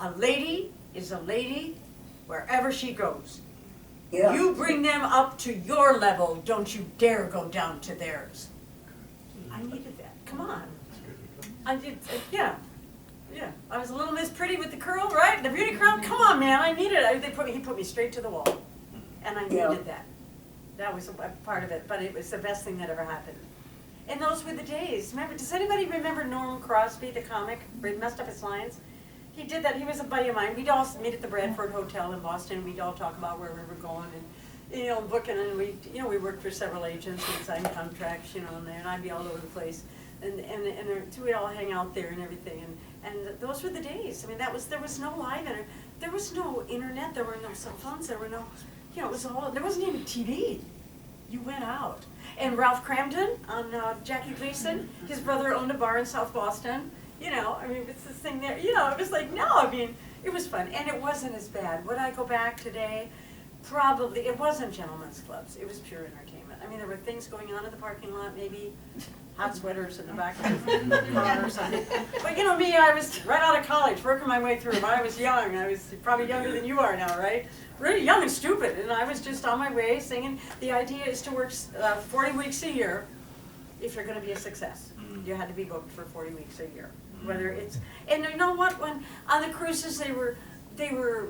A lady is a lady wherever she goes. Yeah. You bring them up to your level, don't you dare go down to theirs. I needed that. Come on. I did, yeah. Yeah, I was a little Miss Pretty with the curl, right? The beauty crown. Come on, man, I needed it. He put me straight to the wall, and I needed that. That was a part of it, but it was the best thing that ever happened. And those were the days. Remember? Does anybody remember Norm Crosby, the comic, where he messed up his lines? He did that. He was a buddy of mine. We'd all meet at the Bradford Hotel in Boston. We'd all talk about where we were going and, you know, booking. And we worked for several agents and signed contracts, you know, and I'd be all over the place. And so we'd all hang out there and everything. And those were the days. I mean, there was no live internet. There was no internet. There were no cell phones. There were no, you know, there wasn't even TV. You went out. And Ralph Cramden on Jackie Gleason, his brother owned a bar in South Boston. You know, I mean, it's this thing there. You know, it was like, no, I mean, it was fun. And it wasn't as bad. Would I go back today? Probably. It wasn't gentlemen's clubs. It was pure entertainment. I mean, there were things going on in the parking lot, maybe. hot sweaters in the back of the car or something. But you know me, I was right out of college, working my way through. I was young. I was probably younger than you are now, right? Really young and stupid, and I was just on my way singing. The idea is to work 40 weeks a year if you're going to be a success. You had to be booked for 40 weeks a year. Whether it's, and you know what, when on the cruises they were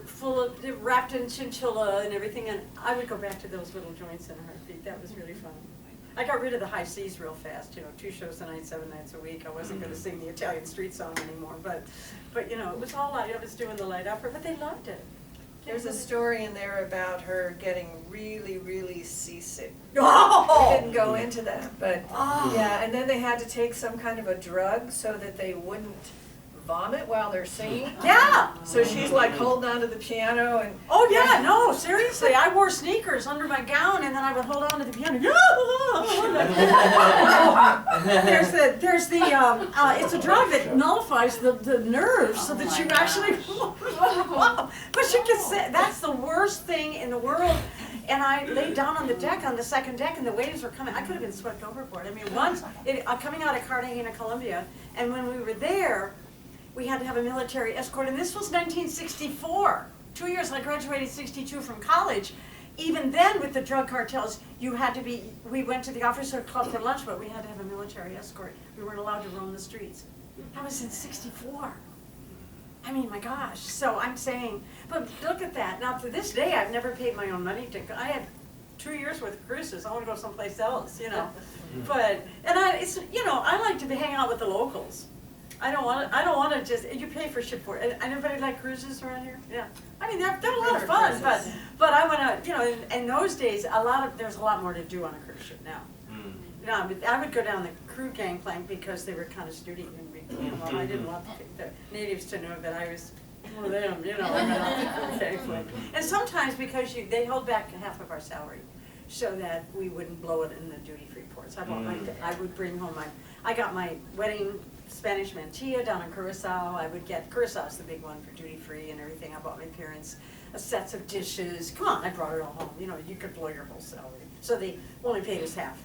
full of, they were wrapped in chinchilla and everything, and I would go back to those little joints in a heartbeat. That was really fun. I got rid of the high seas real fast, you know, 2 shows a night, 7 nights a week. I wasn't going to sing the Italian street song anymore, but you know, it was all I was doing the light opera, but they loved it. There's a story in there about her getting really, really seasick. Oh! We didn't go into that, but Oh. yeah, and then they had to take some kind of a drug so that they wouldn't vomit while they're singing. Yeah! So she's like holding onto the piano and. Oh yeah, no, seriously, I wore sneakers under my gown and then I would hold on to the piano. There's the it's a drug that nullifies the nerves so that you actually, but you can say, that's the worst thing in the world. And I laid down on the deck, on the second deck, and the waves were coming. I could have been swept overboard. I mean, once, coming out of Cartagena, Colombia, and when we were there, we had to have a military escort, and this was 1964. 2 years, I graduated 62 from college. Even then, with the drug cartels, you had to be, we went to the officer club for lunch, but we had to have a military escort. We weren't allowed to roam the streets. That was in 64. I mean, my gosh. So I'm saying, but look at that. Now, to this day, I've never paid my own money to, I had 2 years worth of cruises. I want to go someplace else, you know. But, it's, you know, I like to hang out with the locals. I don't want to just, you pay for ship for it. And anybody like cruises around here? Yeah. I mean, they're a lot of fun, but I want to, you know, in those days, there's a lot more to do on a cruise ship now. You know, I would go down the crew gangplank because they were kind of snooty and well, I didn't want the natives to know that I was one of them, you know. And sometimes because they held back half of our salary so that we wouldn't blow it in the duty-free ports. I would bring home I got my wedding Spanish mantilla down in Curacao. I would get, Curaçao's the big one for duty-free and everything. I bought my parents sets of dishes. Come on, I brought it all home. You know, you could blow your whole salary. So they only paid us half.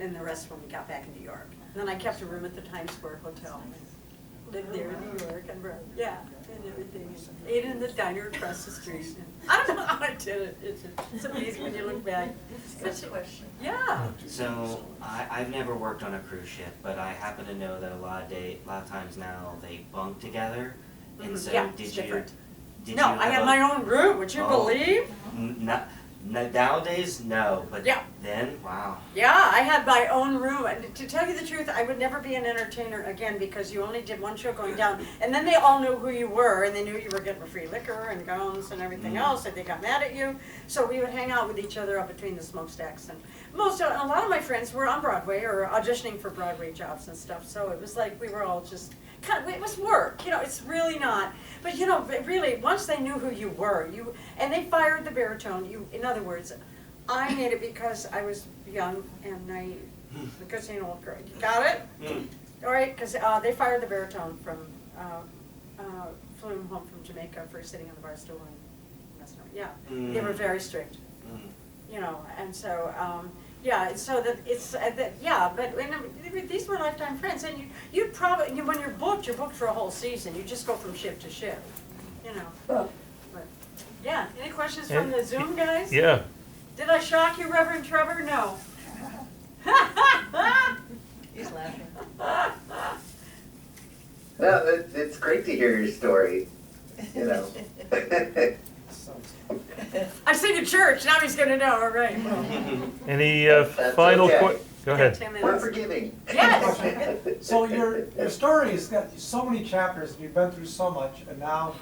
And the rest when we got back in New York. And then I kept a room at the Times Square Hotel. Lived there in New York and everything. Ate in the diner across the street. I don't know how I did it. It's amazing when you look back. Good question. Yeah. So I've never worked on a cruise ship, but I happen to know that a lot of times now they bunk together. And so Yeah, did it's you? different. Did No, you I had my own room. Would you believe? Nowadays, no, but Yeah. then, wow. Yeah, I had my own room. And to tell you the truth, I would never be an entertainer again because you only did one show going down. And then they all knew who you were, and they knew you were getting free liquor and gowns and everything else, and they got mad at you. So we would hang out with each other up between the smokestacks. And a lot of my friends were on Broadway or auditioning for Broadway jobs and stuff. So it was like we were all just, it was work. You know, it's really not. But you know, really, once they knew who you were, and they fired the baritone. In other words, I made it because I was young and naive. Because you know, old girl. You got it? All right, because they fired the baritone from, flew him home from Jamaica for sitting on the bar stool and messing around. Yeah, they were very strict. You know, and so. Yeah, so that it's but these were lifetime friends, and you probably when you're booked for a whole season. You just go from ship to ship, you know. But yeah, any questions from the Zoom guys? Yeah. Did I shock you, Reverend Trevor? No. He's laughing. No, it's great to hear your story, you know. I sing in church. Now he's gonna know. All right. Any That's final okay. Go ahead. 10 We're minutes. forgiving. Yes. So your story has got so many chapters, and you've been through so much, and now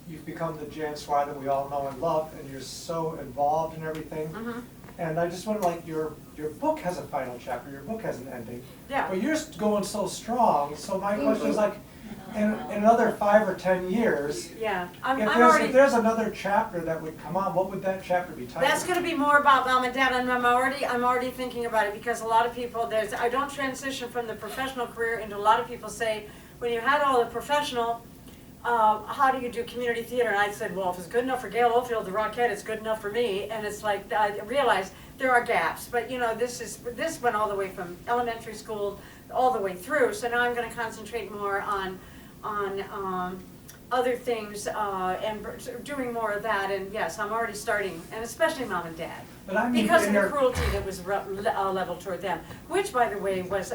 you've become the Jan Swarr that we all know and love, and you're so involved in everything. And I just wonder, like, your book has a final chapter, your book has an ending. Yeah. But you're going so strong, so my question is, like, in another 5 or 10 years, Yeah. if there's another chapter that would come on, what would that chapter be titled? That's going to be more about mom and dad, and I'm already thinking about it because a lot of people I don't transition from the professional career into a lot of people say when you had all the professional, how do you do community theater? And I said, well, if it's good enough for Gail Oldfield, the Rockette, it's good enough for me. And it's like, I realized there are gaps, but you know, this went all the way from elementary school all the way through. So now I'm going to concentrate more on other things and doing more of that. And yes, I'm already starting, and especially mom and dad. But I mean, Because of in the your, cruelty that was leveled toward them, which, by the way, was,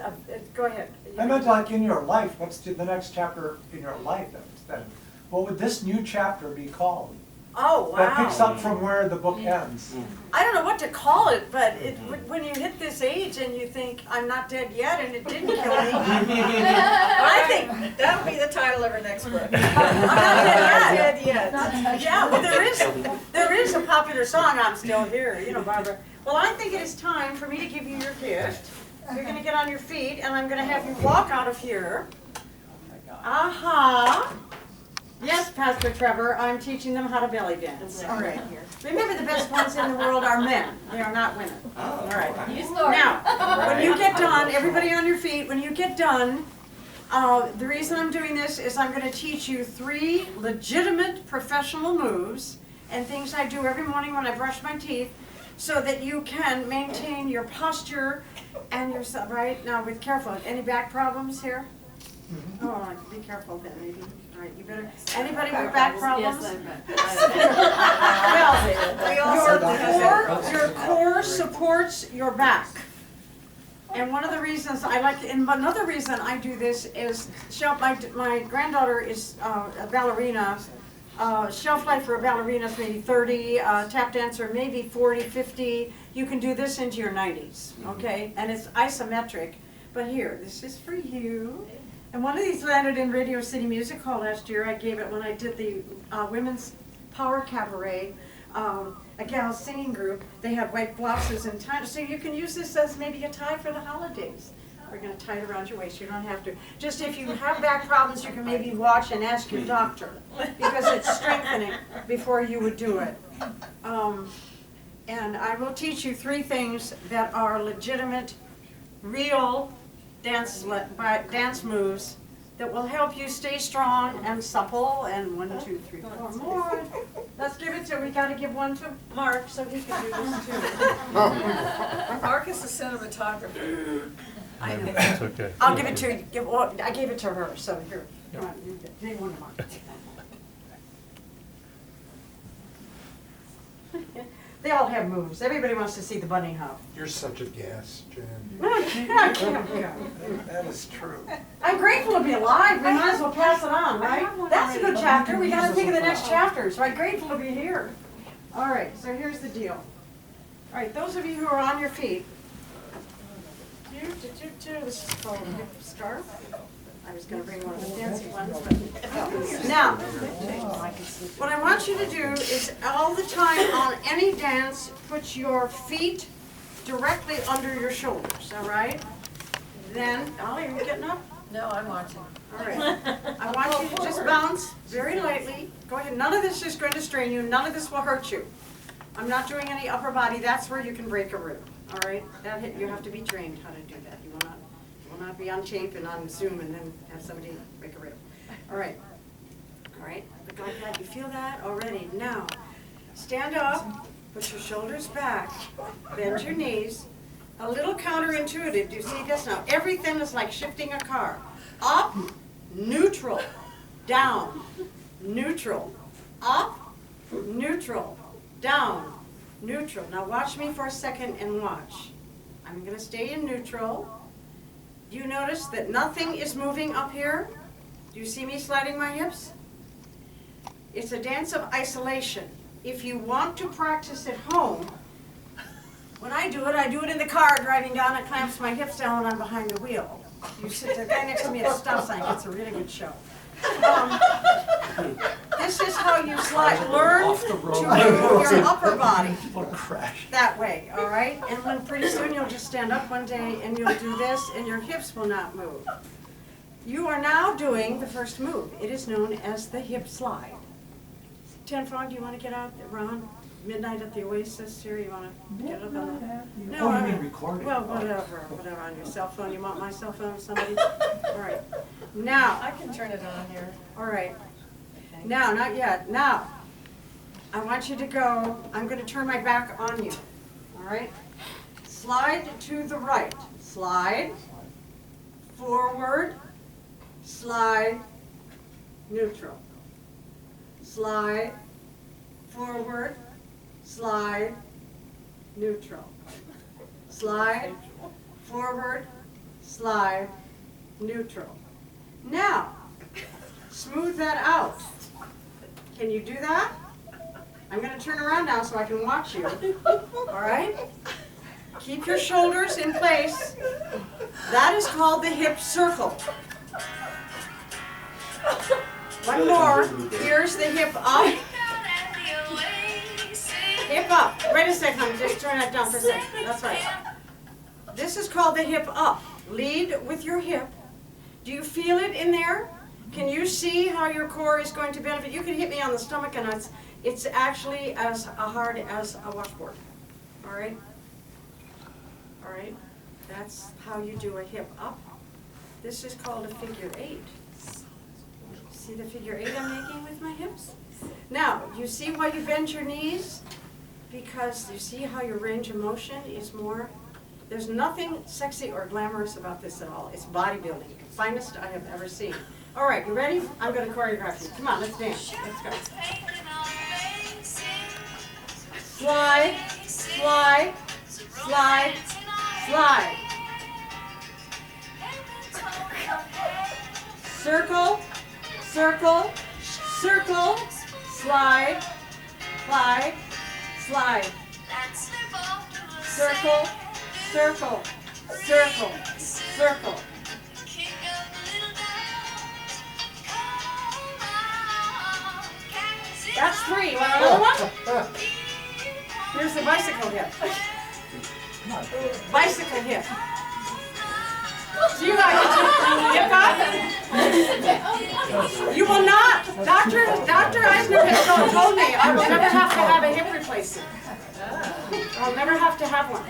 go ahead. I meant like in your life, what's the next chapter in your life then? What would this new chapter be called? Oh, wow. That picks up from where the book ends. I don't know what to call it, but when you hit this age and you think, I'm not dead yet, and it didn't kill me, I think, That'll be the title of our next book. I'm not dead Dead yet. yet. Yeah, well, there is a popular song, I'm still here, you know, Barbara. Well, I think it is time for me to give you your gift. You're gonna get on your feet, and I'm gonna have you walk out of here. Aha. Yes, Pastor Trevor, I'm teaching them how to belly dance. All right. Remember, the best ones in the world are men. They are not women. All right. Now, when you get done, everybody on your feet, when you get done, the reason I'm doing this is I'm going to teach you 3 legitimate professional moves and things I do every morning when I brush my teeth so that you can maintain your posture and yourself, right? Now, be careful. Any back problems here? Oh, be careful then, maybe. All right, you better, anybody with back problems? Well, your core supports your back. And one of the reasons I like, and another reason I do this is, my granddaughter is a ballerina. Shelf life for a ballerina is maybe 30, tap dancer maybe 40, 50. You can do this into your 90s, okay? And it's isometric. But here, this is for you. And one of these landed in Radio City Music Hall last year. I gave it when I did the Women's Power Cabaret, a gal singing group. They had white blouses and ties, so you can use this as maybe a tie for the holidays. We're going to tie it around your waist. You don't have to. Just if you have back problems, you can maybe watch and ask your doctor, because it's strengthening before you would do it. And I will teach you 3 things that are legitimate, real dance moves that will help you stay strong and supple. And 1, 2, 3, 4 more. Let's give it to, we got to give one to Mark so he can do this too. Mark is the cinematographer. I know. That's okay. I'll give it to you. I gave it to her, so here. Come on, you take one to Mark. They all have moves. Everybody wants to see the bunny hop. You're such a gas, Jan. That is true. I'm grateful to be alive. We might as well pass it on, right? That's a good chapter. We got to think of the next chapters, right? Grateful to be here. All right, so here's the deal. All right, those of you who are on your feet, this is called a hip scarf. I was going to bring one of the fancy ones, but now, what I want you to do is all the time on any dance, put your feet directly under your shoulders, all right? Then, Ollie, are you getting up? No, I'm watching. All right. I want you to just bounce very lightly. Go ahead. None of this is going to strain you. None of this will hurt you. I'm not doing any upper body. That's where you can break a rib. All right? You have to be trained how to do that. You will not be on tape and on Zoom and then have somebody break a rib. All right. All right. Look like that. You feel that already. Now, stand up. Put your shoulders back. Bend your knees. A little counterintuitive. Do you see this now? Everything is like shifting a car. Up, neutral, down, neutral, up, neutral, down, neutral. Now watch me for a second and watch. I'm going to stay in neutral. Do you notice that nothing is moving up here? Do you see me sliding my hips? It's a dance of isolation. If you want to practice at home, when I do it in the car driving down. It clamps my hips down when I'm behind the wheel. You sit, the guy next to me at a stop sign gets a really good show. This is how you slide. Learn to move your upper body that way, all right? And then pretty soon you'll just stand up one day and you'll do this and your hips will not move. You are now doing the first move. It is known as the hip slide. Ten Frog, do you want to get out? Ron? Midnight at the Oasis here, you want to get up on that? No, I mean, recording. well, whatever, on your cell phone. You want my cell phone, somebody? All right. Now, I can turn it on here. all right. Now, not yet. Now, I want you to go, I'm going to turn my back on you. All right? Slide to the right. Slide. Forward. Slide. Neutral. Slide. Forward. Slide. Neutral. Slide. Forward. Slide. Neutral. Now, smooth that out. Can you do that? I'm going to turn around now so I can watch you. All right? Keep your shoulders in place. That is called the hip circle. One more. Here's the hip up. Hip up. Wait a second, honey. Just turn that down for a second. That's right. This is called the hip up. Lead with your hip. Do you feel it in there? Can you see how your core is going to benefit? You can hit me on the stomach and it's actually as hard as a washboard. All right? All right? That's how you do a hip up. This is called a figure 8. See the figure 8 I'm making with my hips? Now, you see why you bend your knees? Because you see how your range of motion is more. There's nothing sexy or glamorous about this at all. It's bodybuilding, the finest I have ever seen. All right, you ready? I'm going to choreograph you. Come on, let's dance. Let's go. Slide, slide, slide, slide. Circle, circle, circle, slide, slide, slide. Circle, circle, circle, circle. That's 3. You want another one? Here's the bicycle hip. Bicycle hip. So you got hip up? You will not. Dr. Eisner has told me I will never have to have a hip replacement. I'll never have to have one.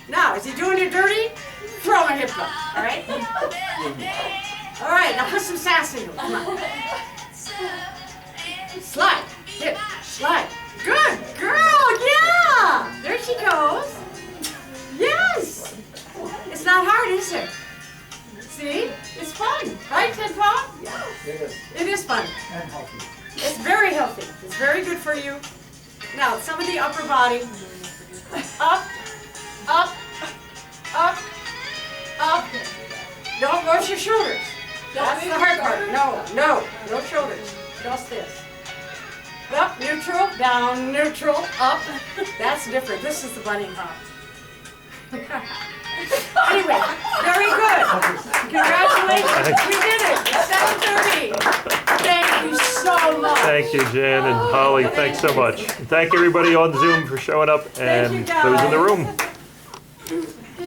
Now, is he doing you dirty? Throw a hip up, all right? All right, now put some sass into it. Come on. Slide, hip, slide. Good girl, yeah! There she goes. Yes! It's not hard, is it? See? It's fun, right, Ted Paul? Yes. It is fun. And healthy. It's very healthy. It's very good for you. Now, some of the upper body. Up, up, up, up. Don't rush your shoulders. That's the hard part. No shoulders. Just this. Up, neutral, down, neutral, up. That's different. This is the bunny hop. Anyway, very good. Congratulations. We did it. It's 7:30. Thank you so much. Thank you, Jan and Holly. Thanks so much. Thank everybody on Zoom for showing up and you, those in the guys. room.